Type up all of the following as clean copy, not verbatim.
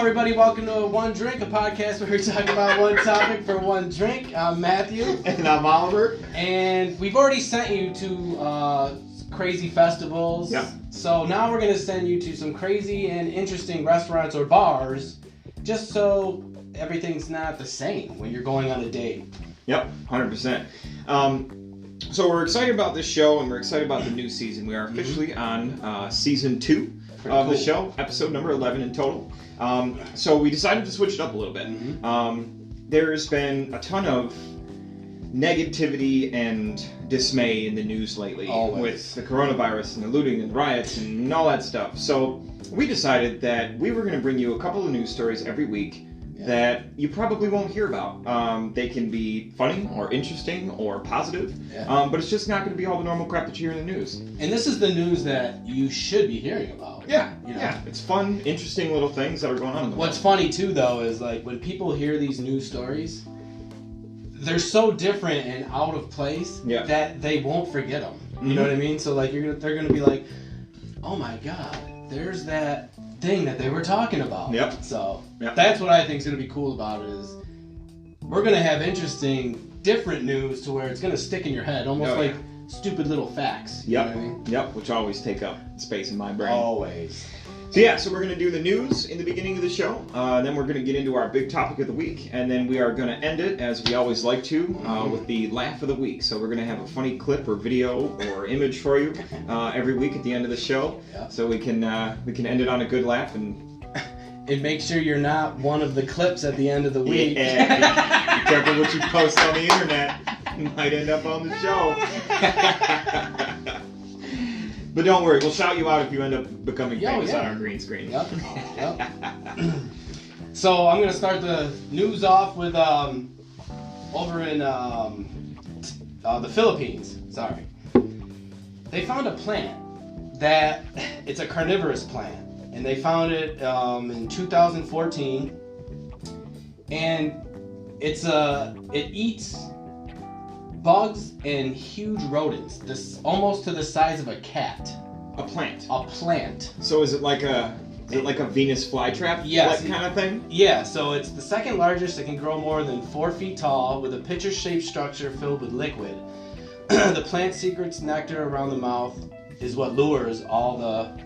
everybody. Welcome to One Drink, a podcast where we talk about one topic for one drink. I'm Matthew. And I'm Oliver. And we've already sent you to crazy festivals. Yep. So now we're going to send you to some crazy and interesting restaurants or bars, just so everything's not the same when you're going on a date. Yep, 100%. So we're excited about this show, and we're excited about the new season. We are officially on season 2 of the show, episode number 11 in total. So we decided to switch it up a little bit. There's been a ton of negativity and dismay in the news lately. Always. With the coronavirus and the looting and riots and all that stuff. So we decided that we were going to bring you a couple of news stories every week that you probably won't hear about. They can be funny or interesting or positive, but it's just not going to be all the normal crap that you hear in the news. And this is the news that you should be hearing about. Yeah, you know? yeah. It's fun, interesting little things that are going on in the world. What's funny too, though, is like when people hear these news stories, they're so different and out of place that they won't forget them. You know what I mean? So like they're gonna be like, oh my god, there's that thing that they were talking about. Yep. So that's what I think is gonna be cool about it is we're gonna have interesting, different news to where it's gonna stick in your head, almost like stupid little facts. You know what I mean? Yep. Which always take up space in my brain. Always. So we're going to do the news in the beginning of the show, then we're going to get into our big topic of the week, and then we are going to end it, as we always like to, with the laugh of the week. So we're going to have a funny clip or video or image for you every week at the end of the show, so we can end it on a good laugh. And make sure you're not one of the clips at the end of the week. Yeah, be careful what you post on the internet. You might end up on the show. But don't worry, we'll shout you out if you end up becoming famous on our green screen. Yep. So I'm going to start the news off with over in the Philippines. Sorry. They found a plant that it's a carnivorous plant. And they found it in 2014. And it eats bugs and huge rodents, this almost to the size of a cat. A plant. A plant. So is it like a Venus flytrap kind of thing? Yeah, so it's the second largest. It can grow more than 4 feet tall with a pitcher-shaped structure filled with liquid. The plant secretes nectar around the mouth is what lures all the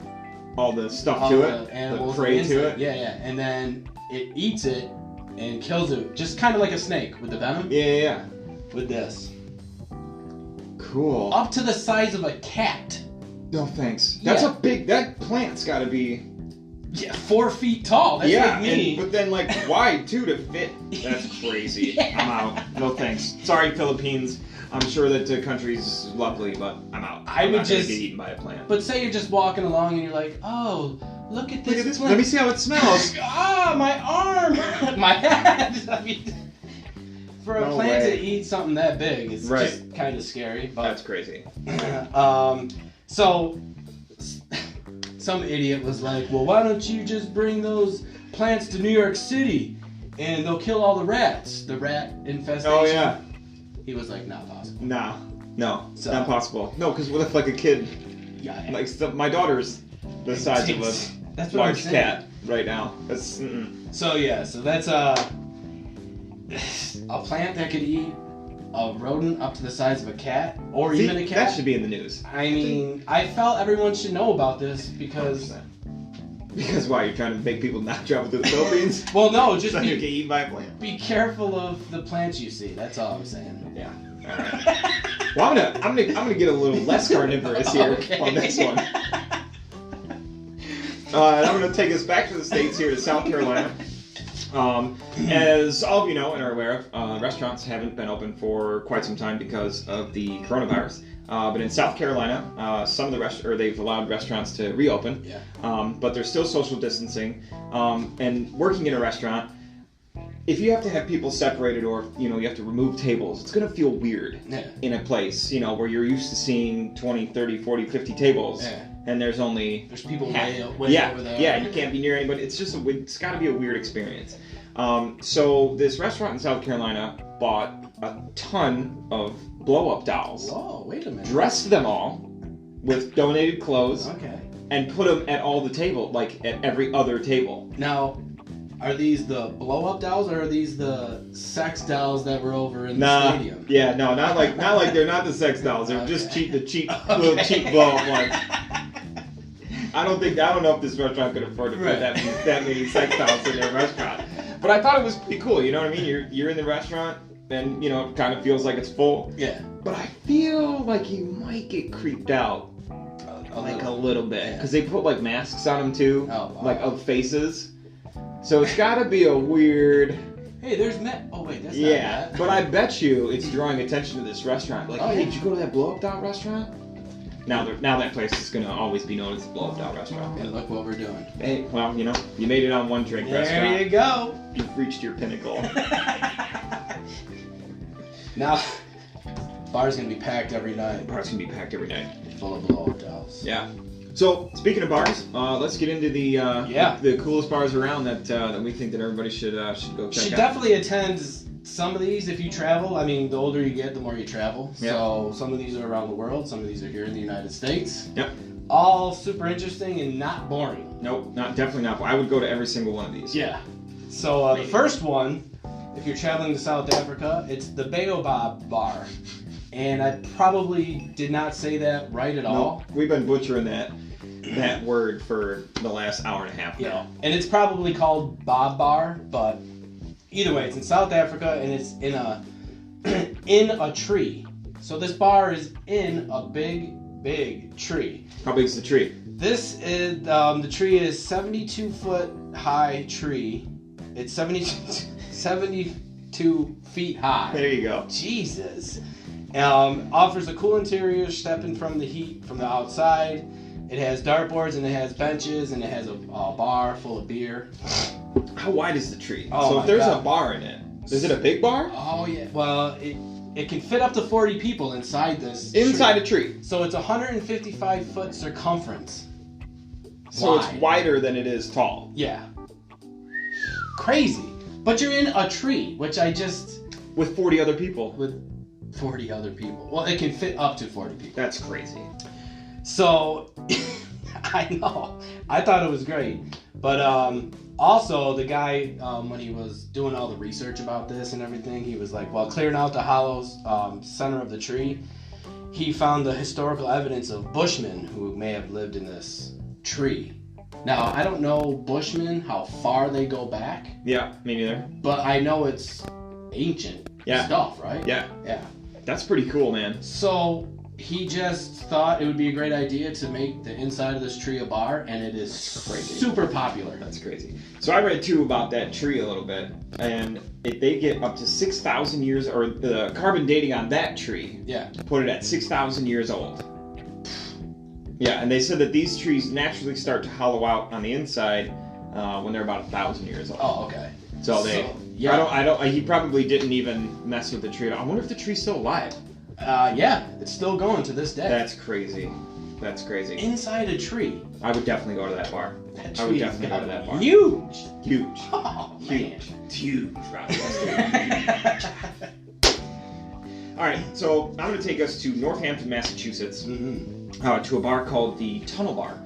stuff to it, animals, the prey to it. Yeah. And then it eats it and kills it, just kind of like a snake with the venom. Yeah. With this. Cool. Up to the size of a cat. No thanks. That's a big. That plant's got to be. Yeah, 4 feet tall. That's like me. But then wide too to fit. That's crazy. I'm out. No thanks. Sorry, Philippines. I'm sure that the country's lovely, but I'm out. I'm not gonna get eaten by a plant. But say you're just walking along and you're like, oh, look at this plant. Let me see how it smells. My arm, my head. I mean, for a plant to eat something that big, it's just kind of scary. But, that's crazy. So some idiot was like, well, why don't you just bring those plants to New York City and they'll kill all the rats, the rat infestation. Oh, yeah. He was like, not possible. No, not possible. No, because what if a kid, my daughter's the size of a large cat right now. That's, So that's a plant that could eat a rodent up to the size of a cat, or even a cat. That should be in the news. I mean, I felt everyone should know about this because... 100%. Because why? You're trying to make people not travel to the Philippines? Well, no, just so you get eaten by a plant. Be careful of the plants you see. That's all I'm saying. Yeah. All right. Well, I'm gonna get a little less carnivorous here on this one. And I'm gonna take us back to the States here to South Carolina. As all of you know and are aware of, restaurants haven't been open for quite some time because of the coronavirus. But in South Carolina, some of the they've allowed restaurants to reopen. Yeah. But there's still social distancing. And working in a restaurant, if you have to have people separated or you have to remove tables, it's going to feel weird in a place where you're used to seeing 20, 30, 40, 50 tables. Yeah. And there's people way over there. Yeah, you can't be near anybody. It's got to be a weird experience. So this restaurant in South Carolina bought a ton of blow-up dolls. Whoa, wait a minute. Dressed them all with donated clothes. Okay. And put them at all the table, like at every other table. Now, Are these the blow-up dolls, or are these the sex dolls that were over in the stadium? Yeah, no, not like they're not the sex dolls. They're just cheap, little cheap blow-up ones. I don't know if this restaurant could afford to put that many sex dolls in their restaurant. But I thought it was pretty cool. You know what I mean? You're in the restaurant, and it kind of feels like it's full. Yeah. But I feel like you might get creeped out. A little bit, because they put like masks on them too, like of faces. So it's got to be a weird. Hey, there's Oh wait, that's not that. But I bet you it's drawing attention to this restaurant. Like, hey, did you go to that blow up doll restaurant? Now that place is gonna always be known as the blow up doll restaurant. And look what we're doing. Hey, well, you made it on one drink restaurant. There you go. You've reached your pinnacle. Now, bar's gonna be packed every night. Bar's gonna be packed every night. Full of blow up dolls. Yeah. So speaking of bars, let's get into the coolest bars around that we think that everybody should go check out. Should definitely attend some of these if you travel. I mean, the older you get, the more you travel. Yep. So some of these are around the world. Some of these are here in the United States. Yep. All super interesting and not boring. Nope, definitely not. I would go to every single one of these. Yeah. So the first one, if you're traveling to South Africa, it's the Baobab Bar. And I probably did not say that right at all. We've been butchering that word for the last hour and a half now. Yeah. And it's probably called Bob Bar, but either way, it's in South Africa and it's in a tree. So this bar is in a big tree. How big is the tree? This is the tree is 72-foot high tree. It's 72 feet high. There you go. Jesus. Offers a cool interior, stepping from the heat from the outside. It has dartboards and it has benches and it has a bar full of beer. How wide is the tree? Oh, so if there's a bar in it, is it a big bar? Oh yeah. Well, it can fit up to 40 people inside this. Inside tree. a tree. So it's 155-foot circumference. So it's wider than it is tall. Yeah. Crazy. But you're in a tree, which I just... With 40 other people. With 40 other people. Well, it can fit up to 40 people. That's crazy. So, I know. I thought it was great. But also, the guy, when he was doing all the research about this and everything, he was like, while clearing out the hollow center of the tree, he found the historical evidence of Bushmen who may have lived in this tree. Now, I don't know Bushmen, how far they go back. Yeah, me neither. But I know it's ancient stuff, right? Yeah. Yeah. That's pretty cool, man. So he just thought it would be a great idea to make the inside of this tree a bar, and it is super popular. That's crazy. So I read too about that tree a little bit, and they get up to 6,000 years, or the carbon dating on that tree. Yeah. Put it at 6,000 years old. Yeah, and they said that these trees naturally start to hollow out on the inside when they're about 1,000 years old. Oh, okay. So he probably didn't even mess with the tree at all. I wonder if the tree's still alive. Yeah, it's still going to this day. That's crazy. That's crazy. Inside a tree. I would definitely go to that bar. I would definitely go to that bar. Huge. Huge. Oh, man. It's huge, Rochester. All right, so I'm going to take us to Northampton, Massachusetts, to a bar called the Tunnel Bar.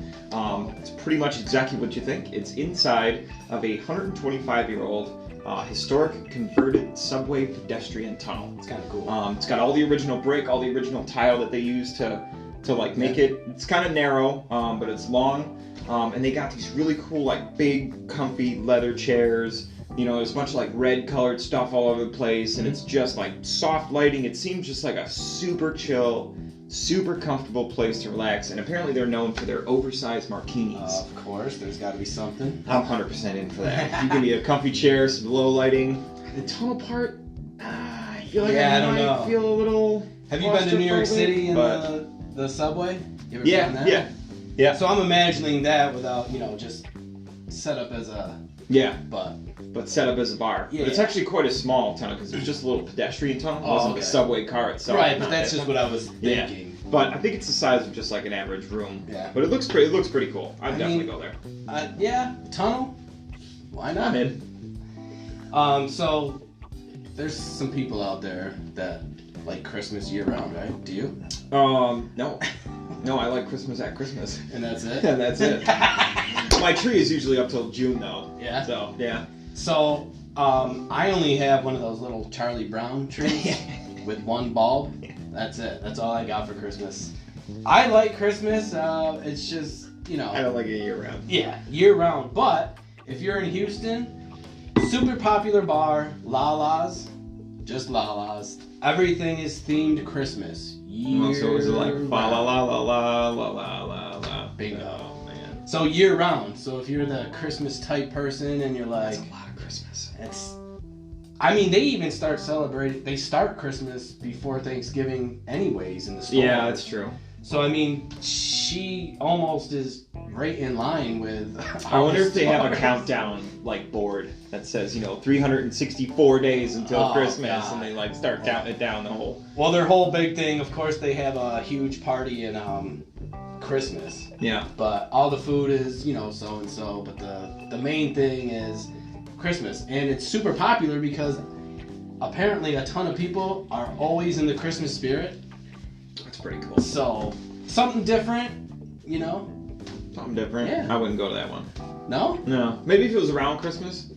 It's pretty much exactly what you think. It's inside of a 125-year-old historic converted subway pedestrian tunnel. It's kind of cool. It's got all the original brick, all the original tile that they used to like make it. It's kind of narrow, but it's long. And they got these really cool, like big, comfy leather chairs. You know, there's a bunch of like red colored stuff all over the place, and it's just like soft lighting. It seems just like a super chill, super comfortable place to relax. And apparently they're known for their oversized martinis. Of course, there's got to be something. I'm 100% in for that. You give me a comfy chair, some low lighting. The tunnel part, I feel like I might feel a little. Have you been to New York City in the subway? You ever done that? Yeah. So I'm imagining that without, just set up as a... Yeah. But set up as a bar. Yeah. But it's actually quite a small tunnel because it's just a little pedestrian tunnel. It wasn't the subway car itself. Right, but that's just what I was thinking. Yeah. But I think it's the size of just like an average room. Yeah. But it looks pretty cool. I'd definitely go there. Yeah, tunnel. Why not? I'm in. So there's some people out there that like Christmas year round, right? Do you? No. No, I like Christmas at Christmas. And that's it? And that's it. My tree is usually up till June though. Yeah? So, yeah. So, I only have one of those little Charlie Brown trees with one bulb. That's it. That's all I got for Christmas. I like Christmas. It's just, you know. I don't like it year round. Yeah, year round. But if you're in Houston, super popular bar, Lala's. Just Lala's. Everything is themed Christmas. So is it like Year fa la round. la la la la la la la? Bingo. Oh man, So year round. So if you're the Christmas type person and you're like, that's a lot of Christmas. it's. I mean, they even start celebrating. They start Christmas before Thanksgiving, anyways, in the store. Yeah, that's true. So I mean, she almost is right in line with. I wonder if they have a stores. countdown like board that says 364 days until Oh, Christmas, God. and they like start counting it down the whole. Well, their whole big thing, of course, they have a huge party in Christmas, Yeah. but all the food is so and so. But the main thing is Christmas, and it's super popular because apparently a ton of people are always in the Christmas spirit. That's pretty cool. So something different, Something different. Yeah. I wouldn't go to that one. No? No. Maybe if it was around Christmas.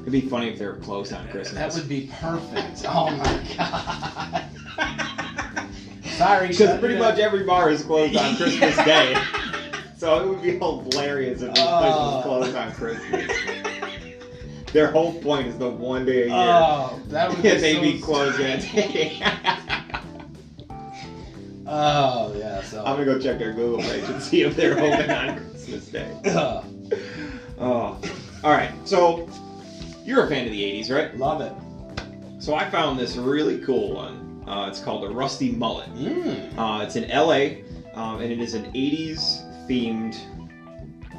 It'd be funny if they were closed on Christmas. That would be perfect. Oh my god. Sorry. Because pretty much every bar is closed on Christmas Day. So it would be hilarious if this place was closed on Christmas. Their whole point is the one day a year. Oh, that would be And they'd so be closed that day. Oh yeah. So. I'm gonna go check their Google page and see if they're open on Christmas Day. Oh. Alright, so you're a fan of the 80s, right? Love it. So I found this really cool one. It's called a Rusty Mullet. It's in LA, and it is an 80s themed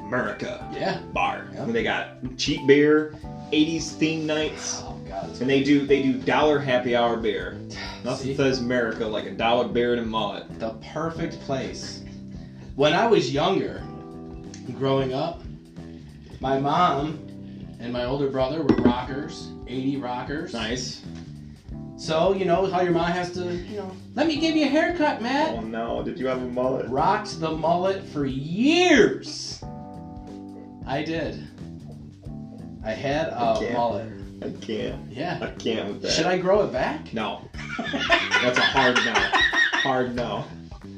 America Yeah. bar. Yep. Where they got cheap beer, 80s theme nights, Oh god. and they do dollar happy hour beer. Nothing See? says America like a dollar beer and a mullet. The perfect place. When I was younger, growing up, my mom and my older brother were rockers, 80 rockers. Nice. So, how your mom has to, let me give you a haircut, Matt. Oh no, did you have a mullet? Rocked the mullet for years. I did. I had a Okay. mullet. I can't. Yeah. I can't with that. Should I grow it back? No. That's a hard no. Hard no.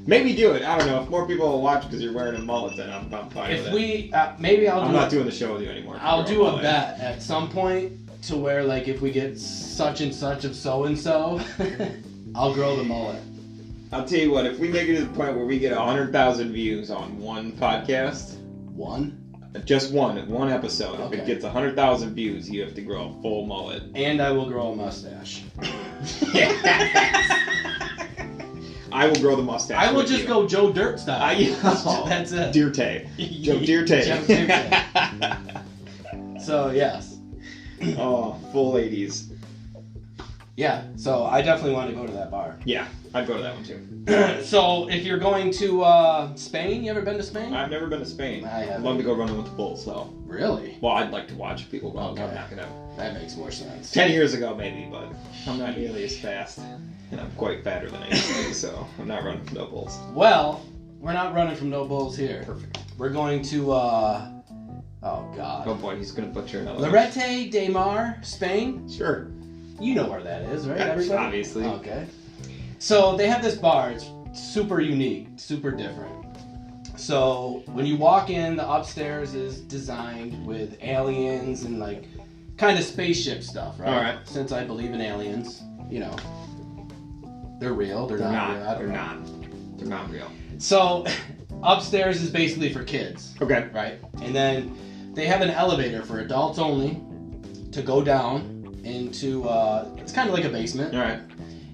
Maybe do it. I don't know. If more people will watch because you're wearing a mullet, then I'm fine with If it. we, maybe I'll I'm do not it. doing the show with you anymore. I'll You're do a mullet. bet at some point to where, like, if we get such and such of so and so, I'll grow the mullet. I'll tell you what. If we make it to the point where we get 100,000 views on one podcast, One. just one episode, if Okay. it gets 100,000 views, you have to grow a full mullet. And I will grow a mustache. I will grow the mustache. I will with just you. go Joe Dirt style. Oh, That's it. Dirte. Joe Dirte. Joe Dirte. So, yes. Oh, full 80s. Yeah, so I definitely want to go to that bar. Yeah, I'd go to that one too. So, if you're going to Spain, you ever been to Spain? I've never been to Spain. I haven't. I'd love to go running with the bulls, though. Really? Well, I'd like to watch people go. Okay. I'm not gonna. That makes more sense. 10 years ago, maybe, but I'm not nearly as fast, and I'm quite fatter than I used to be, so I'm not running from no bulls. Well, we're not running from no bulls here. Perfect. We're going to, oh God. Oh boy, he's gonna butcher another. one. Lorette de Mar, Spain. Sure. You know where that is, right? Yeah, Everybody? obviously. Okay. So they have this bar. It's super unique, super different. So when you walk in, the upstairs is designed with aliens and like kind of spaceship stuff, right? All right. Since I believe in aliens, they're real. They're, They're not. not. Real. I don't They're know. not. They're not real. So upstairs is basically for kids. Okay. Right? And then they have an elevator for adults only to go down into, it's kind of like a basement. All right.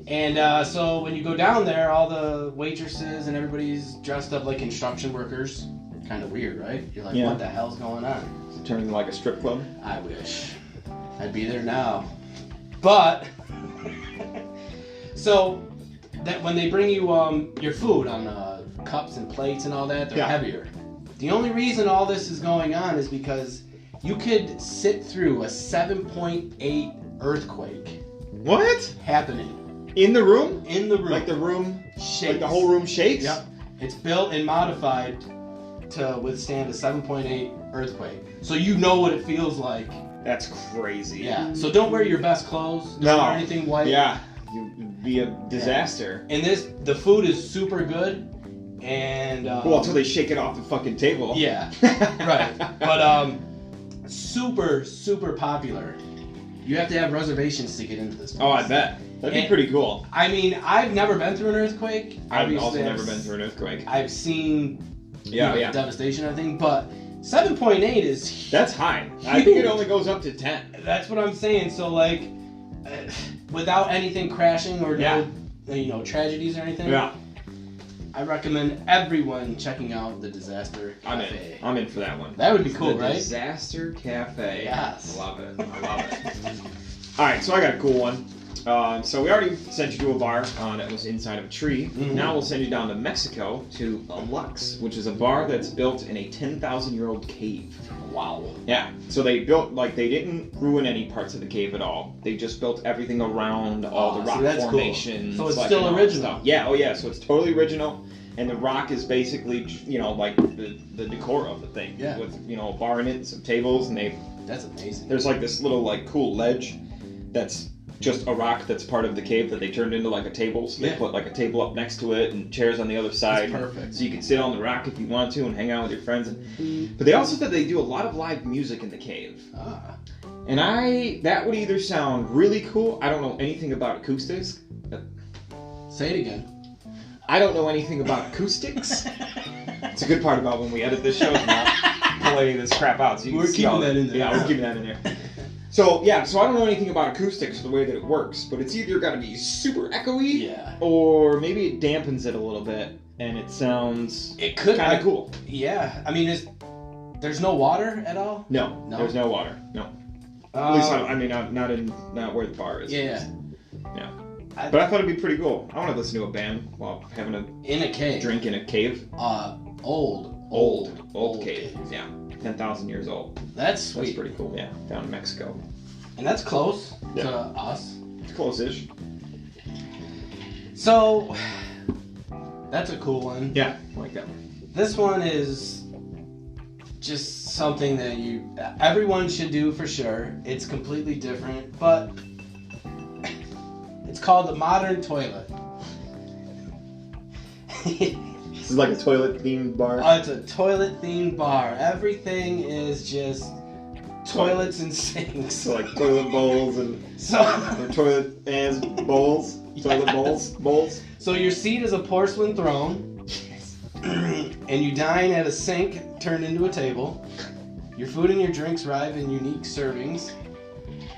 And so when you go down there, all the waitresses and everybody's dressed up like construction workers. Kind of weird, right? You're like, Yeah. what the hell's going on? Is it turning into like a strip club? I wish. I'd be there now. But, so that when they bring you your food on cups and plates and all that, they're Yeah. heavier. The only reason all this is going on is because you could sit through a 7.8 earthquake What? happening In the room? in the room. Like the room? Shakes. Like the whole room shakes? Yep. It's built and modified to withstand a 7.8 earthquake. So you know what it feels like That's crazy. Yeah. So don't wear your best clothes. Don't No. wear anything white. Yeah. You'd be a disaster. And the food is super good. And Well, until they shake it off the fucking table. yeah, right. But super, super popular. You have to have reservations to get into this place. Oh, I bet. That'd be And- pretty cool. I mean, I've never been through an earthquake. I've Obviously, also never been through an earthquake. I've seen Yeah, yeah. devastation, I think, but 7.8 is huge. That's high. I think it only goes up to 10. That's what I'm saying. So like, without anything crashing or Yeah. no, tragedies or anything. Yeah. I recommend everyone checking out the Disaster Cafe. I'm in for that one. That would be cool, The right? Disaster Cafe. Yes. I love it. I love it. All right, so I got a cool one. So we already sent you to a bar that was inside of a tree. Mhm. Now we'll send you down to Mexico to Lux, which is a bar that's built in a 10,000-year-old cave. Wow. Yeah. So they built, they didn't ruin any parts of the cave at all. They just built everything around all the Oh, rock see, that's cool. formations. So it's and still all that original. stuff. Yeah. Oh, yeah. So it's totally original. And the rock is basically, like the decor of the thing. Yeah. With, a bar in it and some tables. And That's amazing. there's this little, cool ledge that's just a rock that's part of the cave that they turned into a table. So they Yeah. put a table up next to it and chairs on the other side. That's perfect. So you can sit on the rock if you want to and hang out with your friends. But they also said they do a lot of live music in the cave. Ah. And that would either sound really cool. I don't know anything about acoustics. Say it again. I don't know anything about acoustics. It's a good part about when we edit this show. Not pull any of this crap out. So you We're can see keeping all that in there. Yeah, we're keeping that in there. So I don't know anything about acoustics or the way that it works, but it's either got to be super echoey, Yeah. or maybe it dampens it a little bit and it sounds It could kind of cool. Yeah. I mean, there's no water at all? No, No? there's no water. No, at least not where the bar is. Yeah. Yeah. But I thought it'd be pretty cool. I want to listen to a band while having a In a cave. drink in a cave. Old cave. Yeah, 10,000 years old. That's sweet. That's pretty cool. Yeah, down in Mexico. And that's close Yeah. to us. It's close-ish. So, that's a cool one. Yeah, I like that one. This one is just something that everyone should do for sure. It's completely different, but it's called the modern toilet. This is like a toilet-themed bar. It's a toilet-themed bar. Everything is just toilets and sinks. So like toilet bowls and So, toilet as bowls. Toilet Yes. bowls. so your seat is a porcelain throne, and you dine at a sink turned into a table. Your food and your drinks arrive in unique servings,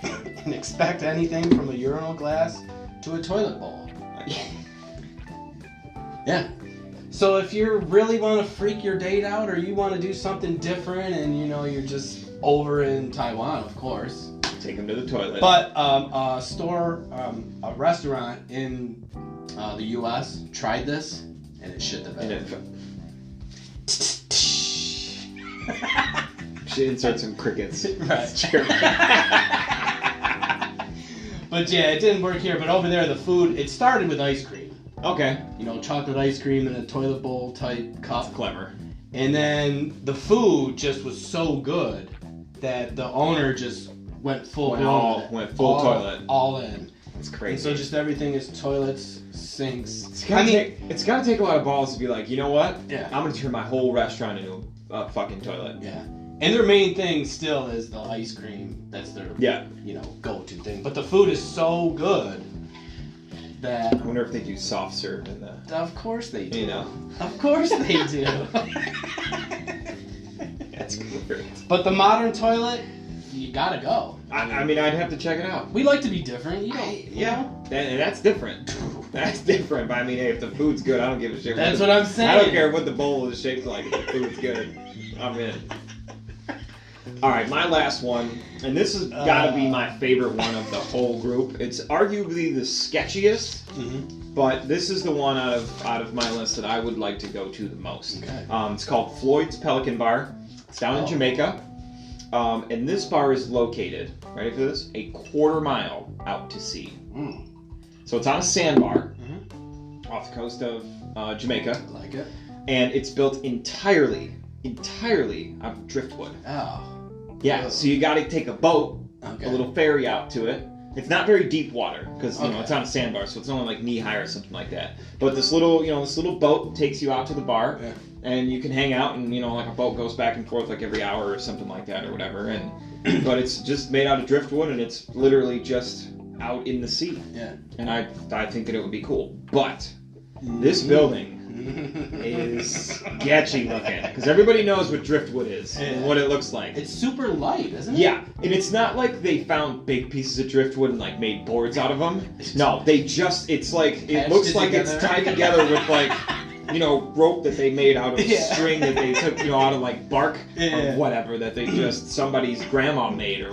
and expect anything from a urinal glass to a toilet bowl. Yeah. So if you really want to freak your date out, or you want to do something different, and you're just over in Taiwan, of course. Take them to the toilet. But a restaurant in the U.S. tried this, and it shit the And bed. She insert some crickets. Right. Sure. But yeah, it didn't work here. But over there, the food, it started with ice cream. Okay. Chocolate ice cream in a toilet bowl type cup. Clever. And then the food just was so good that the owner just went full blown. Went full toilet. All in. It's And crazy. so just everything is toilets, sinks. It's gotta take a lot of balls to be like, you know what? Yeah. I'm gonna turn my whole restaurant into a fucking toilet. Yeah. And their main thing still is the ice cream. That's their go-to thing. But the food is so good that I wonder if they do soft serve in the. of course they do. Of course they do. That's great. But the modern toilet, you gotta go. I mean, I'd have to check it out. We like to be different. You don't. And that's different. That's different. But I mean, hey, if the food's good, I don't give a shit. That's what I'm saying. I don't care what the bowl is shaped like. If the food's good, I'm in. All right, my last one, and this has got to be my favorite one of the whole group. It's arguably the sketchiest, but this is the one out of my list that I would like to go to the most. Okay. It's called Floyd's Pelican Bar. It's down in Jamaica, and this bar is located, ready for this, a quarter mile out to sea. Mm. So it's on a sandbar off the coast of Jamaica, I like it. and it's built entirely out of driftwood. Oh. Yeah, so you got to take a boat, Okay. a little ferry out to it. It's not very deep water because Okay. it's on a sandbar, so it's only like knee high or something like that. But this little boat takes you out to the bar, Yeah. and you can hang out, and like a boat goes back and forth like every hour or something like that or whatever. And but it's just made out of driftwood, and it's literally just out in the sea. Yeah. And I think that it would be cool, but this building is sketchy looking because everybody knows what driftwood is and what it looks like. It's super light, isn't it? Yeah, and it's not like they found big pieces of driftwood and like made boards out of them. No, it's like it looks like it's tied together with like rope that they made out of string that they took out of like bark or whatever that they just somebody's grandma made or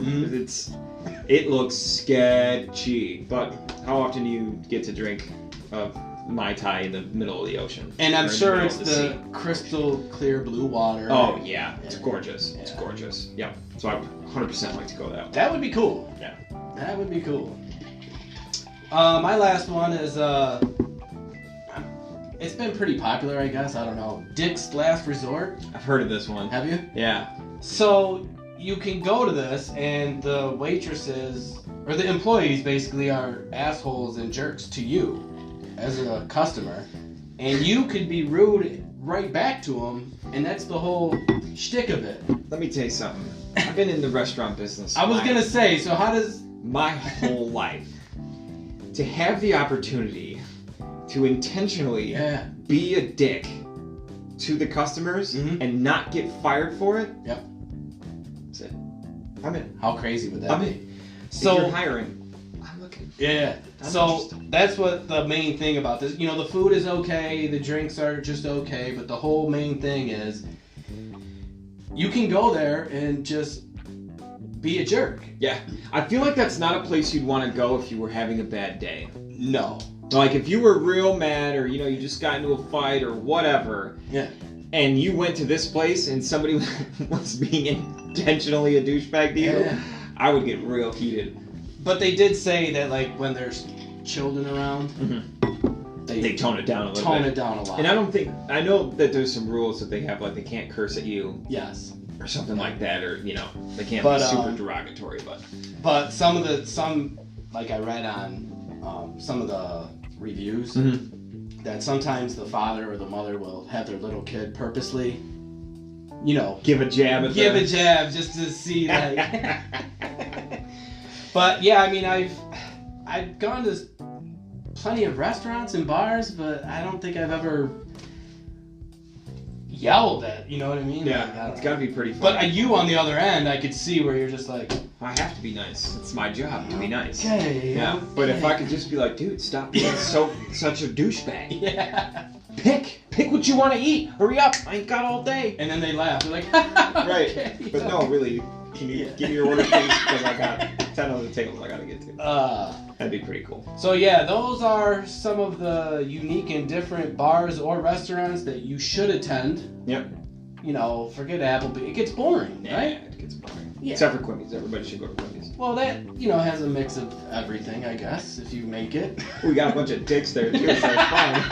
it looks sketchy. But how often do you get to drink Mai Tai in the middle of the ocean? And I'm Or in sure middle it's of the sea? crystal clear blue water. Oh yeah, it's gorgeous. Yeah. It's gorgeous. Yeah. So I would 100% like to go that way. That would be cool. Yeah. That would be cool. My last one is it's been pretty popular, I guess. I don't know. Dick's Last Resort. I've heard of this one. Have you? Yeah. So you can go to this, and the waitresses or the employees basically are assholes and jerks to you as a customer, and you could be rude right back to them, and that's the whole shtick of it. Let me tell you something. I've been in the restaurant business. I was gonna say, so how does my whole life to have the opportunity to intentionally be a dick to the customers and not get fired for it? Yep. That's it. I'm in. How crazy would that I'm be? in. So if you're hiring, I'm looking. Yeah. So that's what the main thing about this. The food is okay, the drinks are just okay, but the whole main thing is you can go there and just be a jerk. Yeah. I feel like that's not a place you'd want to go if you were having a bad day. No. Like if you were real mad or you just got into a fight or whatever. Yeah. And you went to this place and somebody was being intentionally a douchebag to you, I would get real heated. But they did say that like when there's children around, they tone it down a little bit. Tone it down a lot. And I know that there's some rules that they have, like they can't curse at you. Yes. Or something like that, or they can't But, be super derogatory, But some like I read on some of the reviews that sometimes the father or the mother will have their little kid purposely, give a jab at a jab just to see like. But yeah, I mean I've gone to plenty of restaurants and bars, but I don't think I've ever yelled at, you know what I mean? Yeah, like, it's got to be pretty fun. But you on the other end, I could see where you're just like, I have to be nice. It's my job to be nice. Okay. Yeah. But if I could just be like, dude, stop being such a douchebag. Yeah. Pick what you want to eat. Hurry up. I ain't got all day. And then they laugh. They're like, right. Okay, but no, really. Can you give me your order, please? Because I got 10 other tables I got to get to. That'd be pretty cool. So yeah, those are some of the unique and different bars or restaurants that you should attend. Yep. Forget Applebee's. It gets boring, right? It gets boring. Yeah. Except for Quimby's. Everybody should go to Quimby's. Well, that, has a mix of everything, I guess, if you make it. We got a bunch of dicks there, too, so it's fine.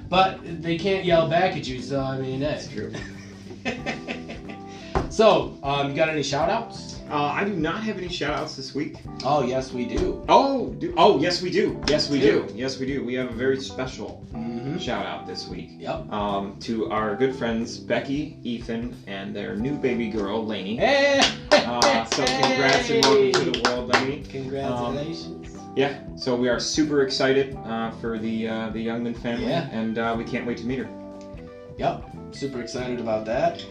But they can't yell back at you, so, I mean, That's true. So, you got any shout-outs? I do not have any shout-outs this week. Oh, yes, we do. Yes, we do. Yes, we do. Yes, we do. We have a very special shout-out this week. Yep. To our good friends, Becky, Ethan, and their new baby girl, Lainey. Hey! So congrats and welcome to the world, Lainey. Congratulations. Yeah, so we are super excited for the Youngman family, and we can't wait to meet her. Yep, super excited about that.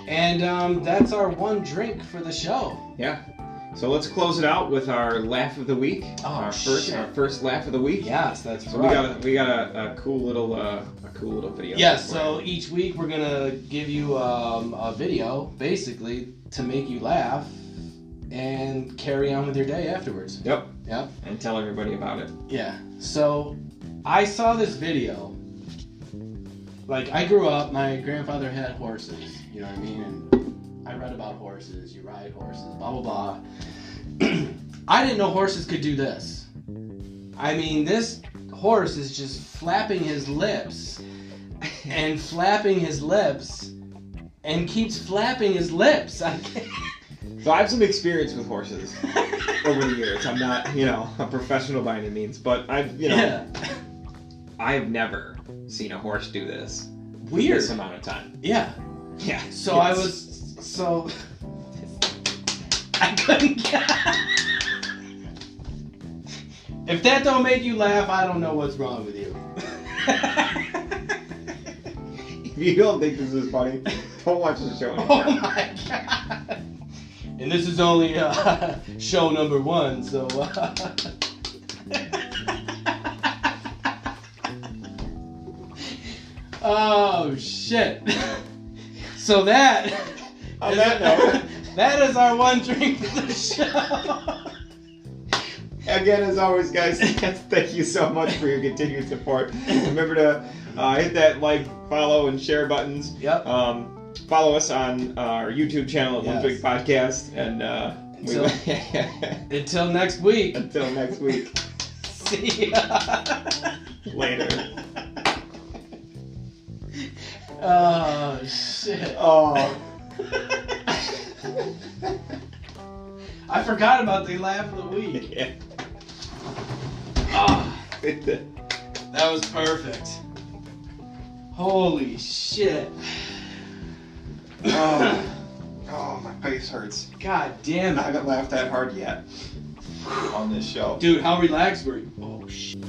And that's our one drink for the show. Yeah. So let's close it out with our laugh of the week. Oh, our first laugh of the week. Yes, that's so right. we got a cool little video. Yes. So each week we're gonna give you a video, basically, to make you laugh and carry on with your day afterwards. Yep. Yep. And tell everybody about it. Yeah. So I saw this video. Like, I grew up, my grandfather had horses, you know what I mean? And I read about horses, you ride horses, blah, blah, blah. I didn't know horses could do this. I mean, this horse is just flapping his lips and flapping his lips and keeps flapping his lips. So I have some experience with horses over the years. I'm not, a professional by any means, but I've never seen a horse do this. Weird. For this amount of time. Yeah. Yeah. So I couldn't get. If that don't make you laugh, I don't know what's wrong with you. If you don't think this is funny, don't watch the show anymore. Oh my god. And this is only show number 1, so. Oh shit. So that. On that note, that is our one drink for the show. Again, as always, guys, thank you so much for your continued support. Remember to hit that like, follow, and share buttons. Yep. Follow us on our YouTube channel at One Drink Podcast. And until next week. Until next week. See ya. Later. Oh, shit. Oh. I forgot about the laugh of the week. Yeah. Oh, that was perfect. Holy shit. Oh, my face hurts. God damn I it. haven't laughed that hard yet on this show. Dude, how relaxed were you? Oh, shit.